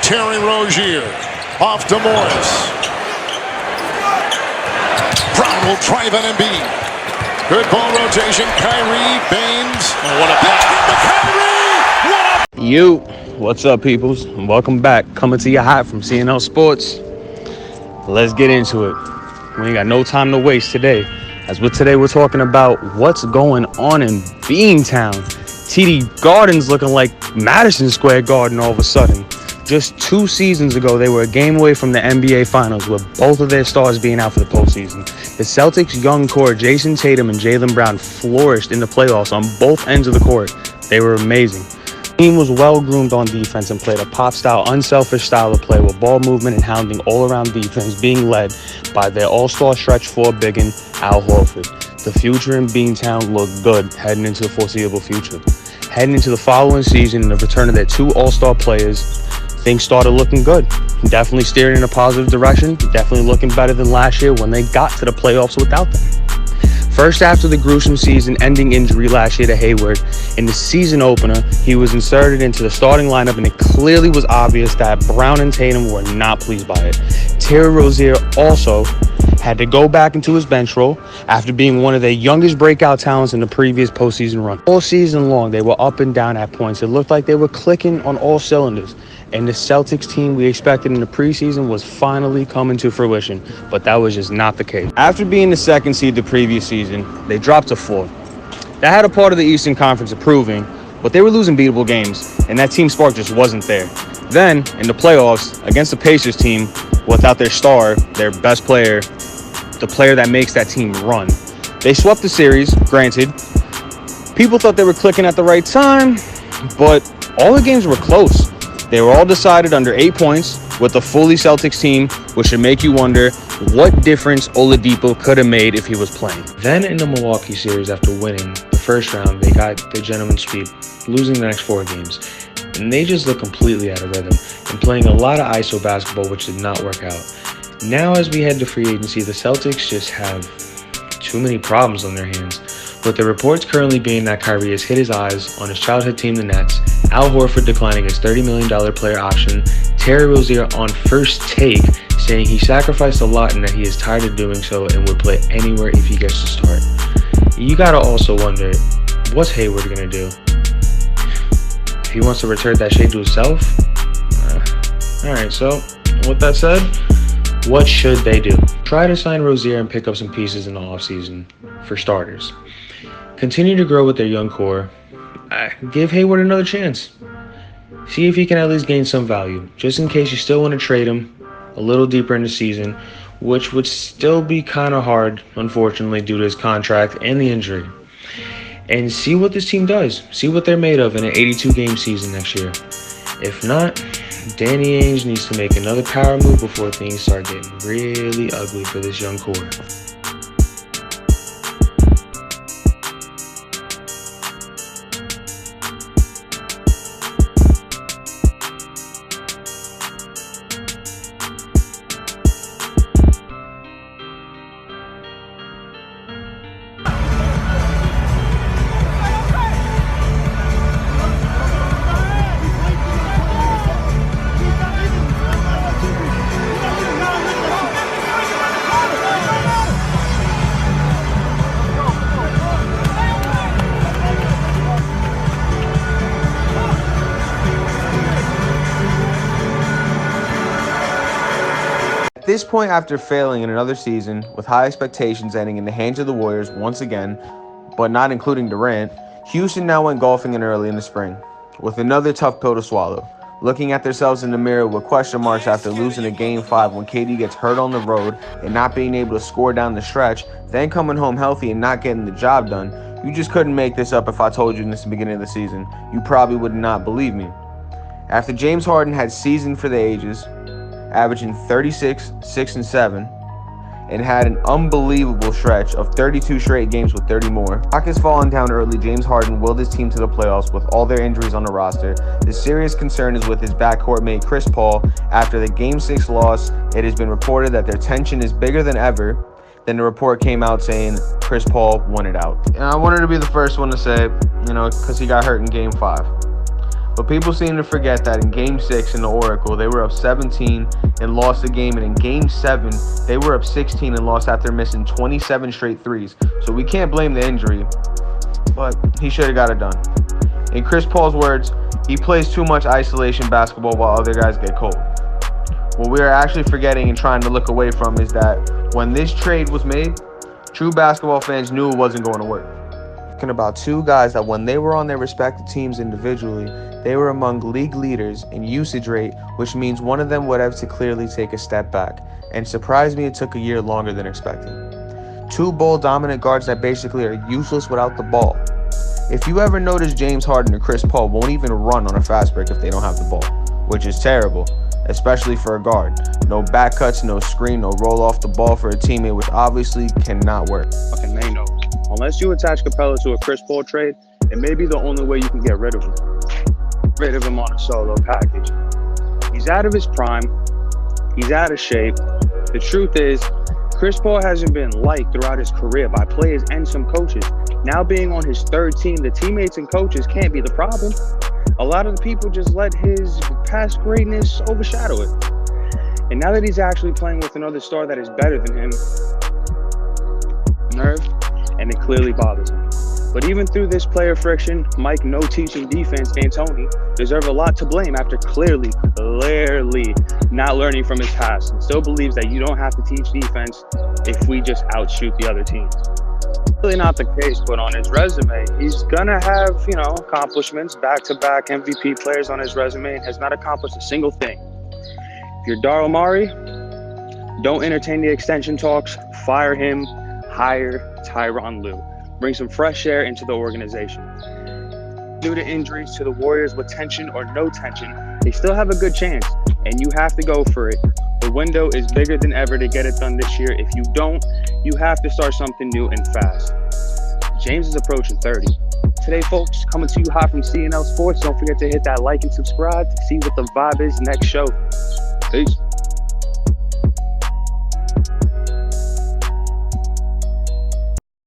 Terry Rozier. Off to Morris. Brown will drive an Embiid. Good ball rotation. Kyrie, Baines. Oh, what a pass. Yo, what's up, peoples? And welcome back. Coming to you hot from CNL Sports. Let's get into it. We ain't got no time to waste today. As with today, we're talking about what's going on in Beantown. TD Garden's looking like Madison Square Garden all of a sudden. Just 2 seasons ago, they were a game away from the NBA Finals with both of their stars being out for the postseason. The Celtics' young core, Jason Tatum and Jaylen Brown, flourished in the playoffs on both ends of the court. They were amazing. The team was well-groomed on defense and played a pop-style, unselfish style of play with ball movement and hounding all-around defense being led by their all-star stretch 4 biggin, Al Horford. The future in Beantown looked good heading into the foreseeable future. Heading into the following season and the return of their 2 all-star players, things started looking good. Definitely steering in a positive direction. Definitely looking better than last year when they got to the playoffs without them. First, after the gruesome season-ending injury last year to Hayward, in the season opener, he was inserted into the starting lineup, and it clearly was obvious that Brown and Tatum were not pleased by it. Terry Rozier also had to go back into his bench role after being one of their youngest breakout talents in the previous postseason run. All season long, they were up and down at points. It looked like they were clicking on all cylinders. And the Celtics team we expected in the preseason was finally coming to fruition, but that was just not the case. After being the 2nd seed the previous season, they dropped to 4th. That had a part of the Eastern Conference improving, but they were losing beatable games, and that team spark just wasn't there. Then, in the playoffs, against the Pacers team, without their star, their best player, the player that makes that team run, they swept the series, granted. People thought they were clicking at the right time, but all the games were close. They were all decided under 8 points with a fully Celtics team, which should make you wonder what difference Oladipo could have made if he was playing. Then in the Milwaukee series, after winning the first round, they got the gentleman's sweep, losing the next 4 games. And they just looked completely out of rhythm and playing a lot of ISO basketball, which did not work out. Now as we head to free agency, the Celtics just have too many problems on their hands, with the reports currently being that Kyrie has hit his eyes on his childhood team, the Nets, Al Horford declining his $30 million player option, Terry Rozier on First Take saying he sacrificed a lot and that he is tired of doing so and would play anywhere if he gets to start. You gotta also wonder, what's Hayward gonna do? If he wants to return that shade to himself? Alright, so with that said, what should they do? Try to sign Rozier and pick up some pieces in the offseason, for starters. Continue to grow with their young core. Give Hayward another chance. See if he can at least gain some value, just in case you still want to trade him a little deeper in the season, which would still be kind of hard, unfortunately, due to his contract and the injury. And see what this team does. See what they're made of in an 82-game season next year. If not, Danny Ainge needs to make another power move before things start getting really ugly for this young core. At this point, after failing in another season, with high expectations ending in the hands of the Warriors once again, but not including Durant, Houston now went golfing in early in the spring, with another tough pill to swallow. Looking at themselves in the mirror with question marks after losing a Game 5 when KD gets hurt on the road and not being able to score down the stretch, then coming home healthy and not getting the job done, you just couldn't make this up if I told you this in the beginning of the season. You probably would not believe me. After James Harden had seasoned for the ages, averaging 36, 6, and 7, and had an unbelievable stretch of 32 straight games with 30 more. Rockets falling down early, James Harden willed his team to the playoffs with all their injuries on the roster. The serious concern is with his backcourt mate Chris Paul. After the Game 6 loss, it has been reported that their tension is bigger than ever. Then the report came out saying Chris Paul won it out. And I wanted to be the first one to say, because he got hurt in Game 5. But people seem to forget that in Game 6 in the Oracle, they were up 17 and lost the game. And in Game 7, they were up 16 and lost after missing 27 straight threes. So we can't blame the injury, but he should have got it done. In Chris Paul's words, he plays too much isolation basketball while other guys get cold. What we are actually forgetting and trying to look away from is that when this trade was made, true basketball fans knew it wasn't going to work. Talking about two guys that when they were on their respective teams individually, they were among league leaders in usage rate, which means one of them would have to clearly take a step back. And surprised me it took a year longer than expected. Two ball-dominant guards that basically are useless without the ball. If you ever notice, James Harden and Chris Paul won't even run on a fast break if they don't have the ball, which is terrible, especially for a guard. No back cuts, no screen, no roll off the ball for a teammate, which obviously cannot work. Fucking they know. Unless you attach Capella to a Chris Paul trade, it may be the only way you can get rid of him. Rid of him on a solo package. He's out of his prime. He's out of shape. The truth is, Chris Paul hasn't been liked throughout his career by players and some coaches. Now being on his third team, the teammates and coaches can't be the problem. A lot of the people just let his past greatness overshadow it. And now that he's actually playing with another star that is better than him, nerve, and it clearly bothers him. But even through this player friction, Mike No Teaching Defense D'Antoni deserve a lot to blame after clearly not learning from his past and still believes that you don't have to teach defense if we just outshoot the other teams. Really not the case, but on his resume, he's gonna have, accomplishments, back-to-back MVP players on his resume, and has not accomplished a single thing. If you're Daryl Morey, don't entertain the extension talks, fire him, hire Tyronn Lue. Bring some fresh air into the organization. Due to injuries to the Warriors with tension or no tension, they still have a good chance, and you have to go for it. The window is bigger than ever to get it done this year. If you don't, you have to start something new and fast. James is approaching 30. Today, folks, coming to you hot from CNL Sports. Don't forget to hit that like and subscribe to see what the vibe is next show. Peace.